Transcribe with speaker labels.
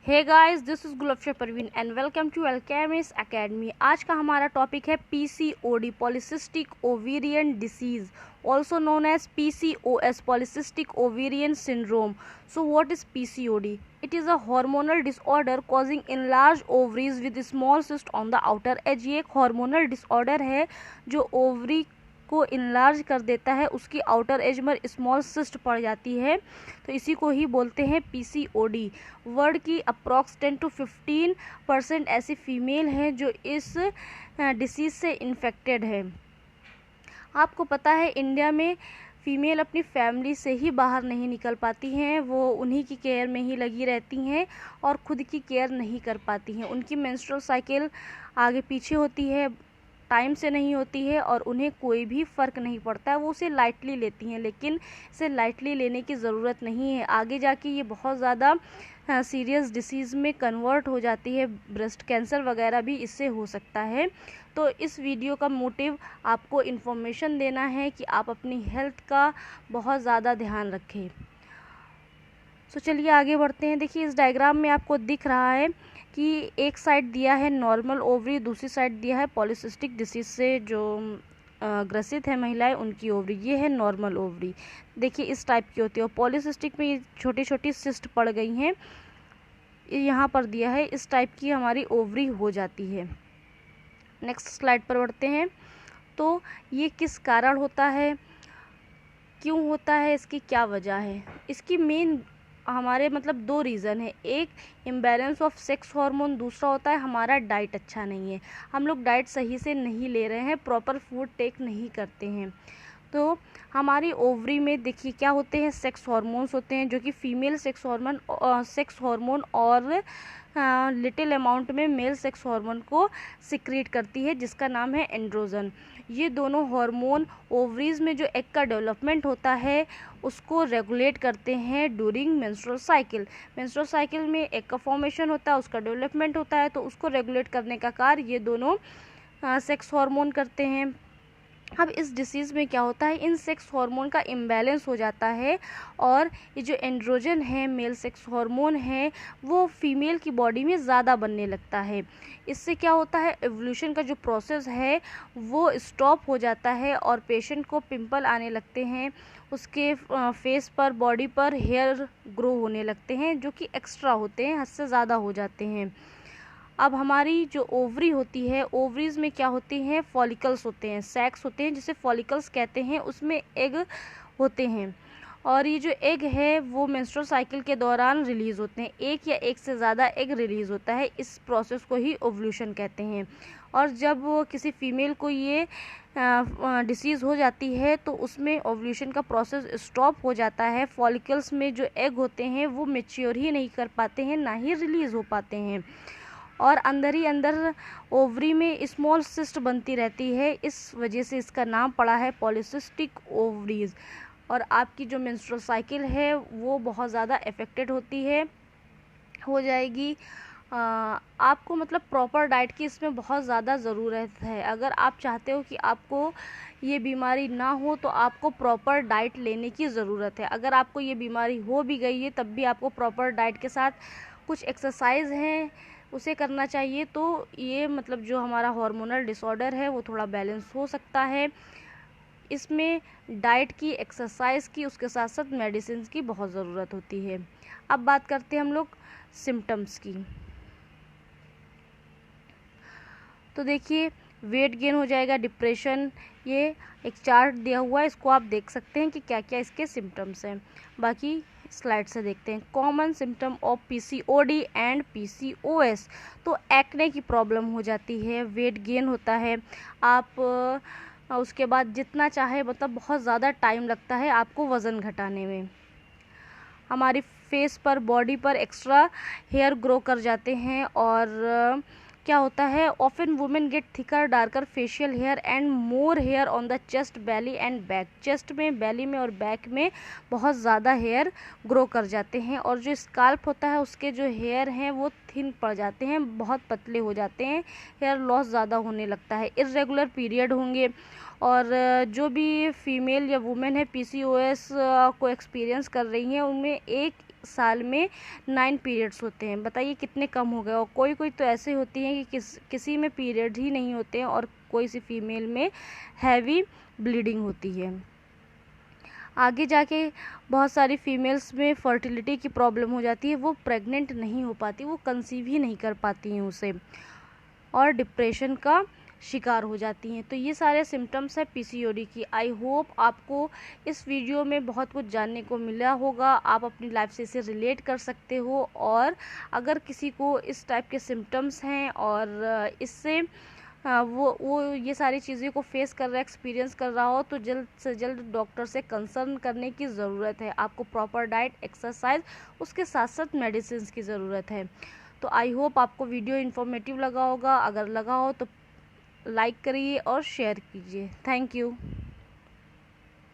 Speaker 1: Hey guys, this is Gulafsha Parveen and welcome to Alchemist Academy. आज का हमारा टॉपिक है PCOD, polycystic ovarian disease, also known as PCOS, polycystic ovarian syndrome. So what is PCOD? It is a hormonal disorder causing enlarged ovaries with small cyst on the outer edge। ये एक hormonal disorder है जो ovary को enlarge कर देता है, उसकी outer as में स्मॉल सिस्ट पड़ जाती है, तो इसी को ही बोलते हैं पीसीओडी। वर्ल्ड की अप्रॉक्स 10 to 15% ऐसी फीमेल हैं जो इस डिसीज़ से इन्फेक्टेड है। आपको पता है इंडिया में फीमेल अपनी फैमिली से ही बाहर नहीं निकल पाती हैं, वो उन्हीं की केयर में ही लगी रहती हैं और खुद की केयर नहीं कर पाती हैं। उनकी मेंस्ट्रुअल साइकिल आगे पीछे होती है, टाइम से नहीं होती है और उन्हें कोई भी फ़र्क नहीं पड़ता है, वो उसे लाइटली लेती हैं, लेकिन इसे लाइटली लेने की ज़रूरत नहीं है। आगे जाके ये बहुत ज़्यादा सीरियस डिसीज़ में कन्वर्ट हो जाती है, ब्रेस्ट कैंसर वगैरह भी इससे हो सकता है। तो इस वीडियो का मोटिव आपको इन्फॉर्मेशन देना है कि आप अपनी हेल्थ का बहुत ज़्यादा ध्यान रखें। तो चलिए आगे बढ़ते हैं। देखिए इस डायग्राम में आपको दिख रहा है कि एक साइड दिया है नॉर्मल ओवरी, दूसरी साइड दिया है पॉलीसिस्टिक डिसीज से जो ग्रसित है महिलाएं, उनकी ओवरी। ये है नॉर्मल ओवरी, देखिए इस टाइप की होती है। और पॉलीसिस्टिक में ये छोटी छोटी सिस्ट पड़ गई हैं, यहाँ पर दिया है, इस टाइप की हमारी ओवरी हो जाती है। नेक्स्ट स्लाइड पर बढ़ते हैं। तो ये किस कारण होता है, क्यों होता है, इसकी क्या वजह है? इसकी मेन हमारे दो रीज़न है। एक इम्बैलेंस ऑफ सेक्स हार्मोन, दूसरा होता है हमारा डाइट अच्छा नहीं है। हम लोग डाइट सही से नहीं ले रहे हैं, प्रॉपर फूड टेक नहीं करते हैं। तो हमारी ओवरी में देखिए क्या होते हैं, सेक्स हार्मोन्स होते हैं जो कि फीमेल सेक्स हार्मोन और लिटिल अमाउंट में मेल सेक्स हार्मोन को सिक्रीट करती है, जिसका नाम है एंड्रोजन। ये दोनों हार्मोन ओवरीज में जो एग का डेवलपमेंट होता है उसको रेगुलेट करते हैं during menstrual cycle. Menstrual cycle में एग का फॉर्मेशन होता है, उसका डेवलपमेंट होता है, तो उसको रेगुलेट करने का कार्य ये दोनों सेक्स हार्मोन करते हैं। अब इस डिसीज़ में क्या होता है, इन सेक्स हार्मोन का इम्बैलेंस हो जाता है और ये जो एंड्रोजन है, मेल सेक्स हार्मोन है, वो फीमेल की बॉडी में ज़्यादा बनने लगता है। इससे क्या होता है, एवोल्यूशन का जो प्रोसेस है वो स्टॉप हो जाता है और पेशेंट को पिंपल आने लगते हैं, उसके फेस पर, बॉडी पर हेयर ग्रो होने लगते हैं जो कि एक्स्ट्रा होते हैं, हद से ज़्यादा हो जाते हैं। अब हमारी जो ओवरी होती है, ओवरीज में क्या होती हैं, फॉलिकल्स होते हैं, सैक्स होते हैं जिसे फॉलिकल्स कहते हैं, उसमें एग होते हैं और ये जो एग है वो मेंस्ट्रुअल साइकिल के दौरान रिलीज़ होते हैं। एक या एक से ज़्यादा एग रिलीज़ होता है, इस प्रोसेस को ही ओवल्यूशन कहते हैं। और जब किसी फीमेल को ये डिसीज़ हो जाती है तो उसमें ओवल्यूशन का प्रोसेस स्टॉप हो जाता है। फॉलिकल्स में जो एग होते हैं वो मैच्योर ही नहीं कर पाते हैं, ना ही रिलीज़ हो पाते हैं और अंदर ही अंदर ओवरी में स्मॉल सिस्ट बनती रहती है। इस वजह से इसका नाम पड़ा है पॉलीसिस्टिक ओवरीज। और आपकी जो मेंस्ट्रुअल साइकिल है वो बहुत ज़्यादा अफेक्टेड होती है, हो जाएगी। आपको प्रॉपर डाइट की इसमें बहुत ज़्यादा ज़रूरत है। अगर आप चाहते हो कि आपको ये बीमारी ना हो तो आपको प्रॉपर डाइट लेने की ज़रूरत है। अगर आपको ये बीमारी हो भी गई है तब भी आपको प्रॉपर डाइट के साथ कुछ एक्सरसाइज हैं उसे करना चाहिए, तो ये जो हमारा हार्मोनल डिसऑर्डर है वो थोड़ा बैलेंस हो सकता है। इसमें डाइट की, एक्सरसाइज की, उसके साथ साथ मेडिसिन की बहुत ज़रूरत होती है। अब बात करते हैं हम लोग सिम्टम्स की। तो देखिए वेट गेन हो जाएगा, डिप्रेशन, ये एक चार्ट दिया हुआ है, इसको आप देख सकते हैं कि क्या क्या इसके सिम्टम्स हैं। बाकी स्लाइड से देखते हैं। Common symptom of PCOD and PCOS, तो एक्ने की प्रॉब्लम हो जाती है, वेट गेन होता है, आप उसके बाद जितना चाहे बहुत ज़्यादा टाइम लगता है आपको वज़न घटाने में। हमारी फेस पर, बॉडी पर एक्स्ट्रा हेयर ग्रो कर जाते हैं और क्या होता है, often women get thicker darker facial hair and more hair on the chest, belly and back. Chest में, बेली में और बैक में बहुत ज़्यादा हेयर ग्रो कर जाते हैं और जो स्काल्प होता है उसके जो हेयर हैं वो थिन पड़ जाते हैं, बहुत पतले हो जाते हैं, हेयर लॉस ज़्यादा होने लगता है। इर्रेगुलर पीरियड होंगे और जो भी फीमेल या वुमेन है पीसीओएस को एक्सपीरियंस कर रही हैं उनमें एक साल में 9 पीरियड्स होते हैं। बताइए कितने कम हो गए। और कोई कोई तो ऐसे होती हैं कि किसी में पीरियड ही नहीं होते हैं और कोई सी फीमेल में हैवी ब्लीडिंग होती है। आगे जाके बहुत सारी फीमेल्स में फर्टिलिटी की प्रॉब्लम हो जाती है, वो प्रेग्नेंट नहीं हो पाती, वो कंसीव ही नहीं कर पाती हैं उसे, और डिप्रेशन का शिकार हो जाती हैं। तो ये सारे सिम्टम्स हैं पीसीओडी की। आई होप आपको इस वीडियो में बहुत कुछ जानने को मिला होगा, आप अपनी लाइफ से इसे रिलेट कर सकते हो। और अगर किसी को इस टाइप के सिम्टम्स हैं और इससे वो ये सारी चीज़ें को फेस कर रहा है, एक्सपीरियंस कर रहा हो, तो जल्द से जल्द डॉक्टर से कंसर्न करने की ज़रूरत है। आपको प्रॉपर डाइट, एक्सरसाइज, उसके साथ साथ मेडिसिन की ज़रूरत है। तो आई होप आपको वीडियो इन्फॉर्मेटिव लगा होगा। अगर लगा हो तो लाइक करिए और शेयर कीजिए। Thank you.